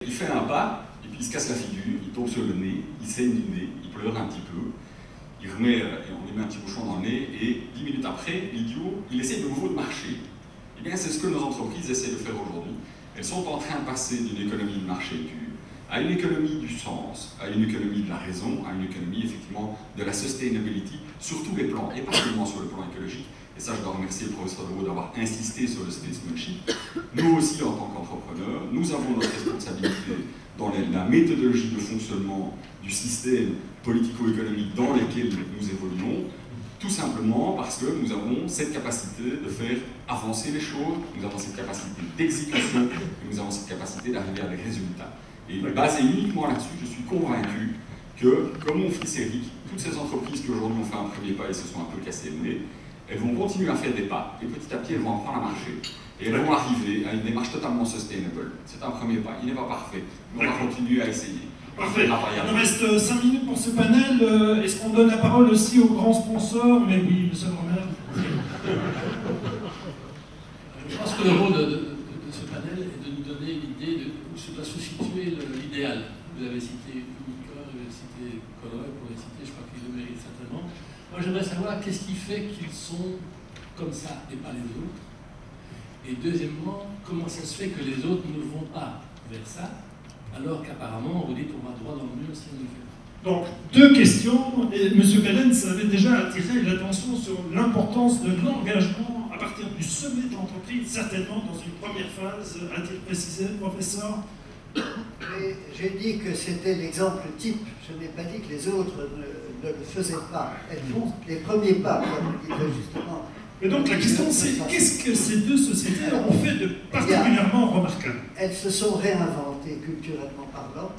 Il fait un pas, et puis il se casse la figure, il tombe sur le nez, il saigne du nez, il pleure un petit peu, il remet, on lui met un petit bouchon dans le nez, et 10 minutes après, l'idiot, il essaie de nouveau de marcher. Eh bien, c'est ce que nos entreprises essaient de faire aujourd'hui. Elles sont en train de passer d'une économie de marché pure à une économie du sens, à une économie de la raison, à une économie effectivement de la sustainability sur tous les plans, et pas seulement sur le plan écologique. Et ça, je dois remercier le professeur Leroux d'avoir insisté sur le statesmanship. Nous aussi, en tant qu'entrepreneurs, nous avons notre responsabilité dans la méthodologie de fonctionnement du système politico-économique dans lequel nous évoluons, tout simplement parce que nous avons cette capacité de faire avancer les choses, nous avons cette capacité d'exécution, et nous avons cette capacité d'arriver à des résultats. Et basé uniquement là-dessus, je suis convaincu que, comme mon fils Eric, toutes ces entreprises qui aujourd'hui ont fait un premier pas et se sont un peu cassées le nez, elles vont continuer à faire des pas, et petit à petit, elles vont apprendre à marcher. Et elles vont arriver à une démarche totalement sustainable. C'est un premier pas, il n'est pas parfait, mais on va continuer à essayer. Parfait. Il nous reste 5 minutes pour ce panel. Est-ce qu'on donne la parole aussi aux grands sponsors? Mais oui, monsieur le maire. Je pense que le rôle de ce panel est de nous donner l'idée de où se doit se situer l'idéal. Vous avez cité Unica, vous avez cité Colloque, vous avez cité, je crois qu'il le mérite certainement. Moi, j'aimerais savoir qu'est-ce qui fait qu'ils sont comme ça et pas les autres. Et deuxièmement, comment ça se fait que les autres ne vont pas vers ça, alors qu'apparemment, on vous dit qu'on va droit dans le mur si on le fait. Donc, 2 questions. Et M. Callens avait déjà attiré l'attention sur l'importance de l'engagement à partir du sommet de l'entreprise, certainement dans une première phase. A-t-il précisé, professeur? J'ai dit que c'était l'exemple type. Je n'ai pas dit que les autres ne le faisaient pas. Elles font les premiers pas, comme vous dites justement. Et donc la question c'est, qu'est-ce que ces 2 sociétés ont fait de particulièrement remarquable? Elles se sont réinventées culturellement parlant,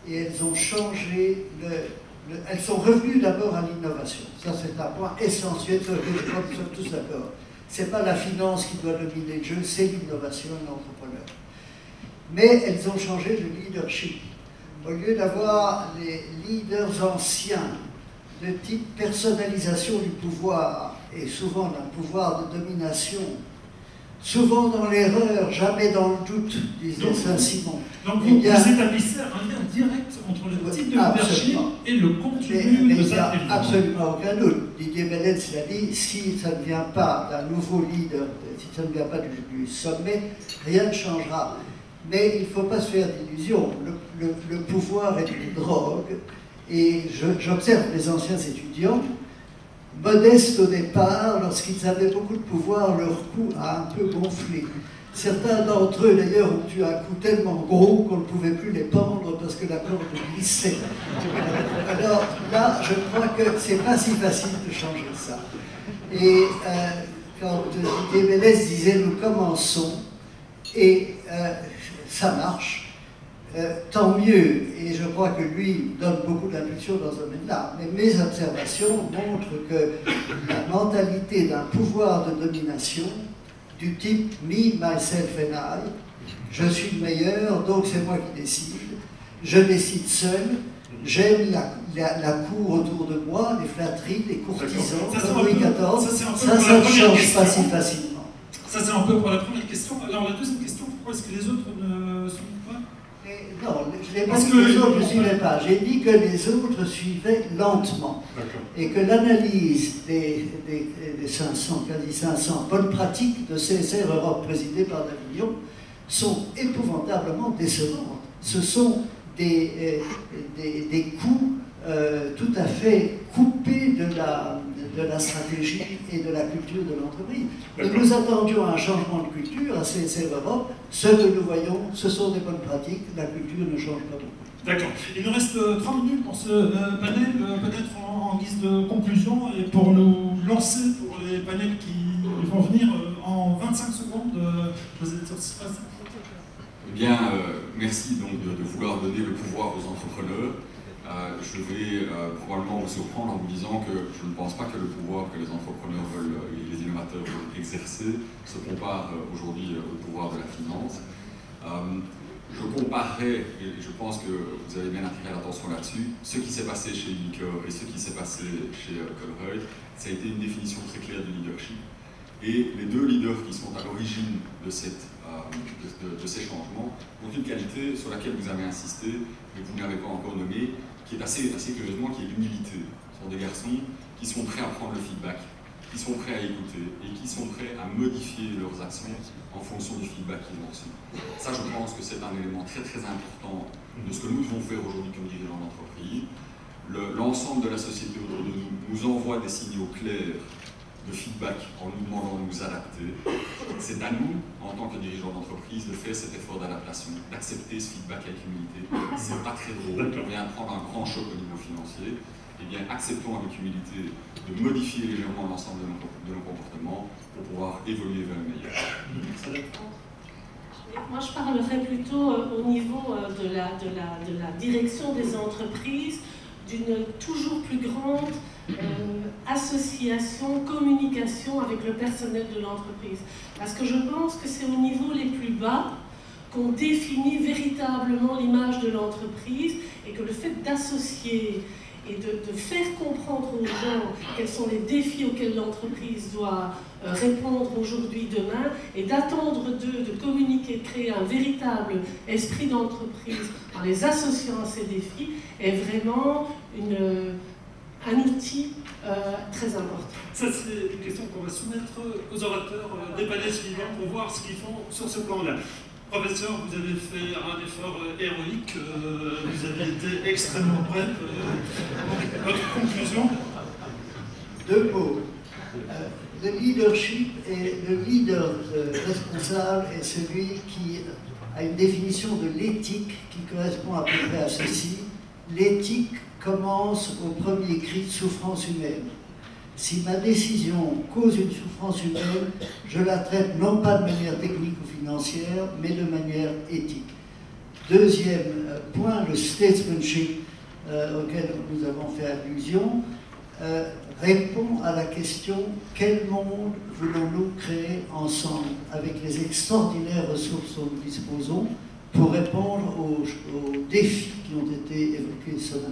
et elles ont changé, elles sont revenues d'abord à l'innovation. Ça c'est un point essentiel sur lequel je crois que nous sommes tous d'accord. Ce n'est pas la finance qui doit dominer le jeu, c'est l'innovation et l'entrepreneur. Mais elles ont changé de leadership. Au lieu d'avoir les leaders anciens de type personnalisation du pouvoir, et souvent d'un pouvoir de domination, souvent dans l'erreur, jamais dans le doute, disait Saint-Simon. Donc vous établissez un lien direct entre le type de leadership et le contenu de ça. Il n'y a absolument aucun doute. Didier Bellet l'a dit, si ça ne vient pas d'un nouveau leader, si ça ne vient pas du sommet, rien ne changera. Mais il ne faut pas se faire d'illusions. Le pouvoir est une drogue, et j'observe les anciens étudiants, modestes au départ, lorsqu'ils avaient beaucoup de pouvoir, leur cou a un peu gonflé. Certains d'entre eux, d'ailleurs, ont eu un cou tellement gros qu'on ne pouvait plus les pendre parce que la corde glissait. Alors là, je crois que c'est pas si facile de changer ça. Et quand Didier Ménès disait « nous commençons », et ça marche, tant mieux, et je crois que lui donne beaucoup d'impulsion dans ce domaine-là. Mais mes observations montrent que la mentalité d'un pouvoir de domination du type « me, myself and I », je suis le meilleur, donc c'est moi qui décide, je décide seul, j'aime la cour autour de moi, les flatteries, les courtisans, comme Louis XIV, ça ne change pas si facilement. Ça c'est un peu pour la première question. Alors la deuxième question, pourquoi est-ce que les autres ne sont pas? Non, je n'ai pas dit que les autres ne suivaient pas. J'ai dit que les autres suivaient lentement. Et que l'analyse des 500, quasi 500 bonnes pratiques de CSR Europe présidée par Davignon sont épouvantablement décevantes. Ce sont des coups tout à fait coupés de la stratégie et de la culture de l'entreprise. Nous attendions un changement de culture à CSR Europe. Ce que nous voyons, ce sont des bonnes pratiques. La culture ne change pas beaucoup. D'accord. Il nous reste 30 minutes dans ce panel, peut-être en guise de conclusion, et pour nous lancer pour les panels qui vont venir en 25 secondes. Eh bien, merci donc de vouloir donner le pouvoir aux entrepreneurs. Je vais probablement vous surprendre en vous disant que je ne pense pas que le pouvoir que les entrepreneurs veulent, et les innovateurs veulent exercer se compare aujourd'hui au pouvoir de la finance. Je comparerais, et je pense que vous avez bien attiré l'attention là-dessus, ce qui s'est passé chez Unicor et ce qui s'est passé chez Colruyt, ça a été une définition très claire du leadership. Et les 2 leaders qui sont à l'origine de cette de ces changements, ont une qualité sur laquelle vous avez insisté, mais que vous n'avez pas encore nommée, qui est assez curieusement, qui est l'humilité. Ce sont des garçons qui sont prêts à prendre le feedback, qui sont prêts à écouter et qui sont prêts à modifier leurs actions en fonction du feedback qu'ils ont reçu. Ça, je pense que c'est un élément très très important de ce que nous devons faire aujourd'hui comme dirigeants d'entreprise. L'ensemble de la société autour de nous envoie des signaux clairs de feedback en nous demandant de nous adapter. C'est à nous, en tant que dirigeants d'entreprise, de faire cet effort d'adaptation, d'accepter ce feedback avec humilité. C'est pas très drôle, on vient de prendre un grand choc au niveau financier. Eh bien, acceptons avec humilité de modifier légèrement l'ensemble de nos comportements pour pouvoir évoluer vers le meilleur. Moi, je parlerais plutôt au niveau de la direction des entreprises, d'une toujours plus grande association, communication avec le personnel de l'entreprise. Parce que je pense que c'est au niveau les plus bas qu'on définit véritablement l'image de l'entreprise et que le fait d'associer et de faire comprendre aux gens quels sont les défis auxquels l'entreprise doit répondre aujourd'hui, demain, et d'attendre d'eux de communiquer, de créer un véritable esprit d'entreprise en les associant à ces défis, est vraiment un outil très important. Ça, c'est une question qu'on va soumettre aux orateurs des panels suivants pour voir ce qu'ils font sur ce plan-là. Professeur, vous avez fait un effort héroïque, vous avez été extrêmement bref. Votre conclusion? 2 mots. Le leadership et le leader responsable est celui qui a une définition de l'éthique qui correspond à peu près à ceci. L'éthique commence au premier cri de souffrance humaine. Si ma décision cause une souffrance humaine, je la traite non pas de manière technique ou financière, mais de manière éthique. Deuxième point, le statesmanship auquel nous avons fait allusion, répond à la question « Quel monde voulons-nous créer ensemble avec les extraordinaires ressources dont nous disposons pour répondre aux défis qui ont été évoqués ce matin ?»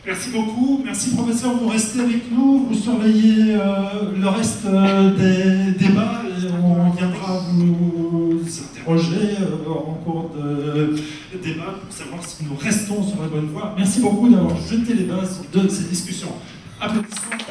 Merci beaucoup. Merci, professeur. Vous restez avec nous. Vous surveillez le reste des débats et on viendra vous interroger en cours de débat pour savoir si nous restons sur la bonne voie. Merci beaucoup d'avoir jeté les bases de ces discussions. Applaudissements.